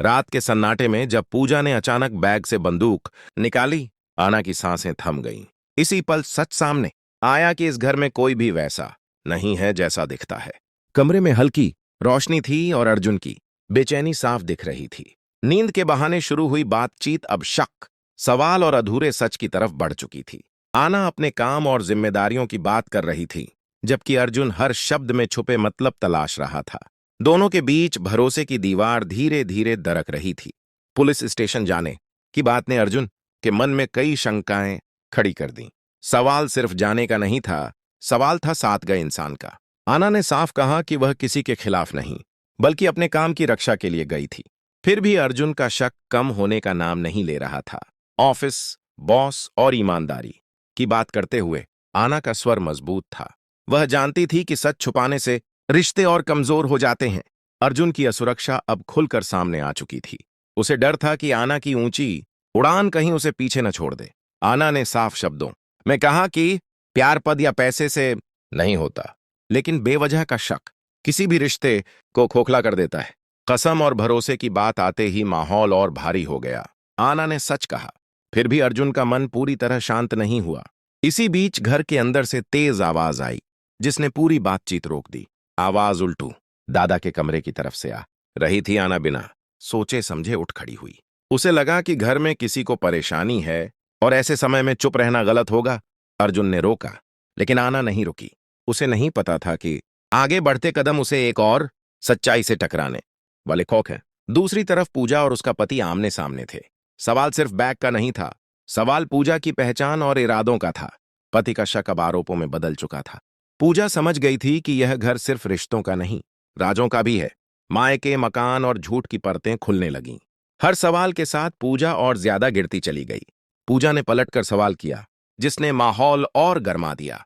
रात के सन्नाटे में जब पूजा ने अचानक बैग से बंदूक निकाली, आना की सांसें थम गईं। इसी पल सच सामने आया कि इस घर में कोई भी वैसा नहीं है जैसा दिखता है। कमरे में हल्की रोशनी थी और अर्जुन की बेचैनी साफ दिख रही थी। नींद के बहाने शुरू हुई बातचीत अब शक, सवाल और अधूरे सच की तरफ बढ़ चुकी थी। आना अपने काम और जिम्मेदारियों की बात कर रही थी, जबकि अर्जुन हर शब्द में छुपे मतलब तलाश रहा था। दोनों के बीच भरोसे की दीवार धीरे धीरे दरक रही थी। पुलिस स्टेशन जाने की बात ने अर्जुन के मन में कई शंकाएं खड़ी कर दी। सवाल सिर्फ जाने का नहीं था, सवाल था साथ गए इंसान का। आना ने साफ कहा कि वह किसी के खिलाफ नहीं, बल्कि अपने काम की रक्षा के लिए गई थी। फिर भी अर्जुन का शक कम होने का नाम नहीं ले रहा था। ऑफिस, बॉस और ईमानदारी की बात करते हुए आना का स्वर मजबूत था। वह जानती थी कि सच छुपाने से रिश्ते और कमजोर हो जाते हैं। अर्जुन की असुरक्षा अब खुलकर सामने आ चुकी थी। उसे डर था कि आना की ऊंची उड़ान कहीं उसे पीछे न छोड़ दे। आना ने साफ शब्दों में कहा कि प्यार पद या पैसे से नहीं होता, लेकिन बेवजह का शक किसी भी रिश्ते को खोखला कर देता है। कसम और भरोसे की बात आते ही माहौल और भारी हो गया। आना ने सच कहा, फिर भी अर्जुन का मन पूरी तरह शांत नहीं हुआ। इसी बीच घर के अंदर से तेज आवाज आई, जिसने पूरी बातचीत रोक दी। आवाज उल्टू दादा के कमरे की तरफ से आ रही थी। आना बिना सोचे समझे उठ खड़ी हुई। उसे लगा कि घर में किसी को परेशानी है और ऐसे समय में चुप रहना गलत होगा। अर्जुन ने रोका, लेकिन आना नहीं रुकी। उसे नहीं पता था कि आगे बढ़ते कदम उसे एक और सच्चाई से टकराने वाले खौफ है। दूसरी तरफ पूजा और उसका पति आमने सामने थे। सवाल सिर्फ बैग का नहीं था, सवाल पूजा की पहचान और इरादों का था। पति का शक अब आरोपों में बदल चुका था। पूजा समझ गई थी कि यह घर सिर्फ रिश्तों का नहीं, राजों का भी है। मायके, मकान और झूठ की परतें खुलने लगीं। हर सवाल के साथ पूजा और ज्यादा गिरती चली गई। पूजा ने पलटकर सवाल किया, जिसने माहौल और गर्मा दिया।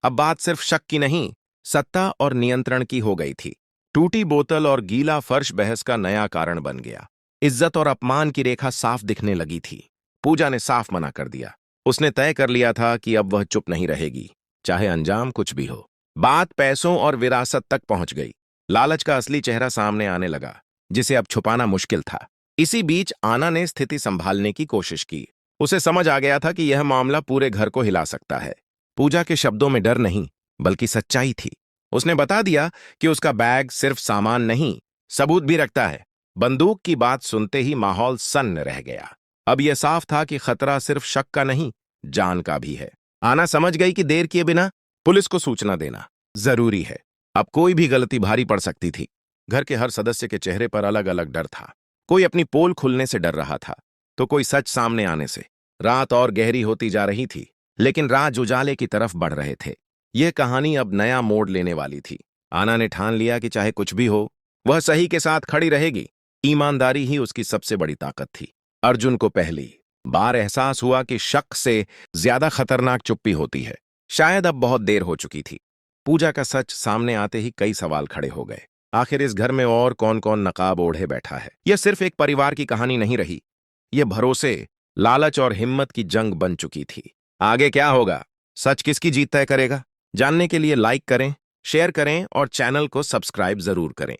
अब बात सिर्फ शक की नहीं, सत्ता और नियंत्रण की हो गई थी। टूटी बोतल और गीला फर्श बहस का नया कारण बन गया। इज्जत और अपमान की रेखा साफ दिखने लगी थी। पूजा ने साफ मना कर दिया। उसने तय कर लिया था कि अब वह चुप नहीं रहेगी, चाहे अंजाम कुछ भी हो। बात पैसों और विरासत तक पहुंच गई। लालच का असली चेहरा सामने आने लगा, जिसे अब छुपाना मुश्किल था। इसी बीच आना ने स्थिति संभालने की कोशिश की। उसे समझ आ गया था कि यह मामला पूरे घर को हिला सकता है। पूजा के शब्दों में डर नहीं, बल्कि सच्चाई थी। उसने बता दिया कि उसका बैग सिर्फ सामान नहीं, सबूत भी रखता है। बंदूक की बात सुनते ही माहौल सन्न रह गया। अब यह साफ था कि खतरा सिर्फ शक का नहीं, जान का भी है। आना समझ गई कि देर किए बिना पुलिस को सूचना देना जरूरी है। अब कोई भी गलती भारी पड़ सकती थी। घर के हर सदस्य के चेहरे पर अलग अलग डर था। कोई अपनी पोल खुलने से डर रहा था, तो कोई सच सामने आने से। रात और गहरी होती जा रही थी, लेकिन राज उजाले की तरफ बढ़ रहे थे। यह कहानी अब नया मोड़ लेने वाली थी। आना ने ठान लिया कि चाहे कुछ भी हो, वह सही के साथ खड़ी रहेगी। ईमानदारी ही उसकी सबसे बड़ी ताकत थी। अर्जुन को पहली बार एहसास हुआ कि शक से ज्यादा खतरनाक चुप्पी होती है। शायद अब बहुत देर हो चुकी थी। पूजा का सच सामने आते ही कई सवाल खड़े हो गए। आखिर इस घर में और कौन कौन नकाब ओढ़े बैठा है? यह सिर्फ एक परिवार की कहानी नहीं रही, यह भरोसे, लालच और हिम्मत की जंग बन चुकी थी। आगे क्या होगा? सच किसकी जीत तय करेगा? जानने के लिए लाइक करें, शेयर करें और चैनल को सब्सक्राइब जरूर करें।